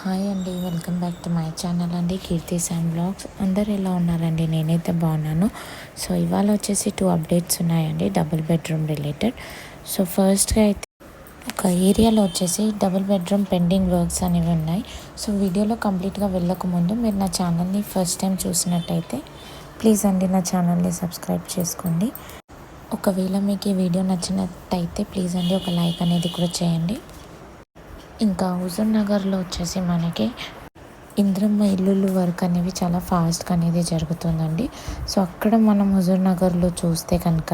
Hi అండి, welcome back to my channel అండి, కీర్తి and blogs. అందరు ఎలా ఉన్నారండి? నేనైతే బాగున్నాను. సో ఇవాళ వచ్చేసి 2 అప్డేట్స్ ఉన్నాయండి డబుల్ బెడ్రూమ్ రిలేటెడ్. సో ఫస్ట్గా అయితే ఒక ఏరియాలో వచ్చేసి డబుల్ బెడ్రూమ్ పెండింగ్ వర్క్స్ అనేవి ఉన్నాయి. సో వీడియోలో కంప్లీట్గా వెళ్ళకముందు మీరు నా ఛానల్ని ఫస్ట్ టైం చూసినట్టయితే ప్లీజ్ అండి నా ఛానల్ని సబ్స్క్రైబ్ చేసుకోండి. ఒకవేళ మీకు ఈ వీడియో నచ్చినట్టయితే ప్లీజ్ అండి ఒక లైక్ అనేది కూడా చేయండి. ఇంకా హుజూర్ నగర్లో వచ్చేసి మనకి ఇంద్రమ్మ ఇల్లులు వర్క్ అనేవి చాలా ఫాస్ట్గా అనేది జరుగుతుందండి. సో అక్కడ మనం హుజూర్ నగర్లో చూస్తే కనుక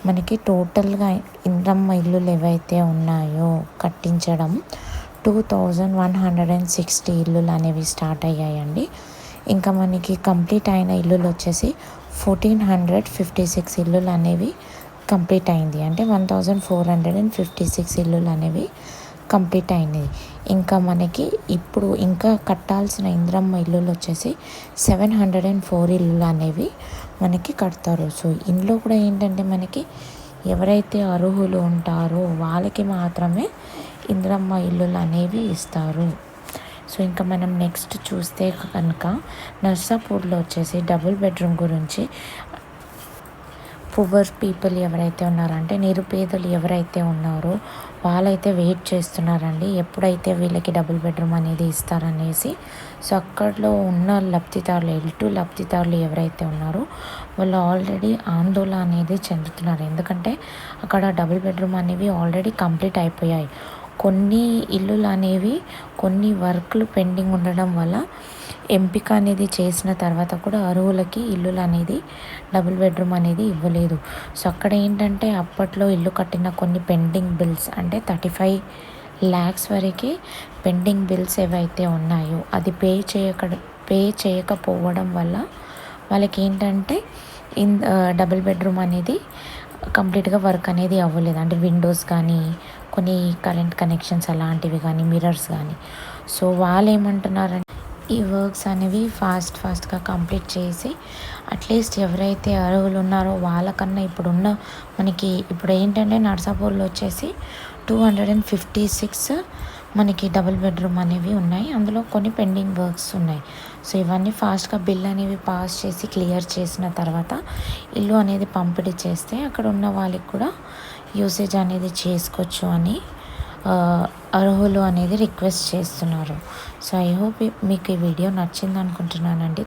మనకి టోటల్గా ఇంద్రమ్మ ఇల్లులు ఏవైతే ఉన్నాయో కట్టించడం 2160 ఇల్లులు అనేవి స్టార్ట్ అయ్యాయండి. ఇంకా మనకి కంప్లీట్ అయిన ఇల్లులు వచ్చేసి 1456 ఇల్లులు అనేవి కంప్లీట్ అయింది. అంటే 1456 ఇల్లులు అనేవి కంప్లీట్ అయినది. ఇంకా మనకి ఇప్పుడు ఇంకా కట్టాల్సిన ఇంద్రమ్మ ఇల్లులు వచ్చేసి 704 ఇల్లులు అనేవి మనకి కడతారు. సో ఇందులో కూడా ఏంటంటే మనకి ఎవరైతే అర్హులు ఉంటారో వాళ్ళకి మాత్రమే ఇంద్రమ్మ ఇల్లులు అనేవి ఇస్తారు. సో ఇంకా మనం నెక్స్ట్ చూస్తే కనుక నర్సాపూర్లో వచ్చేసి డబుల్ బెడ్రూమ్ గురించి పువర్ పీపుల్ ఎవరైతే ఉన్నారో, అంటే నిరుపేదలు ఎవరైతే ఉన్నారో వాళ్ళైతే వెయిట్ చేస్తున్నారండి ఎప్పుడైతే వీళ్ళకి డబుల్ బెడ్రూమ్ అనేది ఇస్తారనేసి. సో అక్కడలో ఉన్న లబ్ధిదారులు L2 లబ్ధిదారులు ఎవరైతే ఉన్నారో వాళ్ళు ఆల్రెడీ ఆందోళన అనేది చెందుతున్నారు. ఎందుకంటే అక్కడ డబుల్ బెడ్రూమ్ అనేవి ఆల్రెడీ కంప్లీట్ అయిపోయాయి. కొన్ని ఇల్లులు అనేవి కొన్ని వర్క్లు పెండింగ్ ఉండడం వల్ల ఎంపిక అనేది చేసిన తర్వాత కూడా అర్హులకి ఇల్లులు అనేది డబుల్ బెడ్రూమ్ అనేది ఇవ్వలేదు. సో అక్కడ ఏంటంటే అప్పట్లో ఇల్లు కట్టిన కొన్ని పెండింగ్ బిల్స్ అంటే 35 lakhs వరకు పెండింగ్ బిల్స్ ఏవైతే ఉన్నాయో అది పే చేయకపోవడం వల్ల వాళ్ళకి ఏంటంటే డబుల్ బెడ్రూమ్ అనేది కంప్లీట్గా వర్క్ అనేది అవ్వలేదు. అంటే విండోస్ కానీ కొన్ని కరెంట్ కనెక్షన్స్ అలాంటివి కానీ మిర్రర్స్ కానీ. సో వాళ్ళు ఏమంటున్నారంటే ఈ వర్క్స్ అనేవి ఫాస్ట్గా కంప్లీట్ చేసి అట్లీస్ట్ ఎవరైతే అర్హులు ఉన్నారో వాళ్ళకన్నా మనకి ఇప్పుడు ఏంటంటే నర్సాపూర్లో వచ్చేసి 256 మనకి డబుల్ బెడ్రూమ్ అనేవి ఉన్నాయి. అందులో కొన్ని పెండింగ్ వర్క్స్ ఉన్నాయి. సో ఇవన్నీ ఫాస్ట్గా బిల్ అనేవి పాస్ చేసి క్లియర్ చేసిన తర్వాత ఇల్లు అనేది పంపిణీ చేస్తే అక్కడ ఉన్న వాళ్ళకి కూడా యూసేజ్ అనేది చేసుకోవచ్చు అని అర్హులు అనేది రిక్వెస్ట్ చేస్తున్నారు. సో ఐ హోప్ మీకు ఈ వీడియో నచ్చింది అనుకుంటున్నానండి.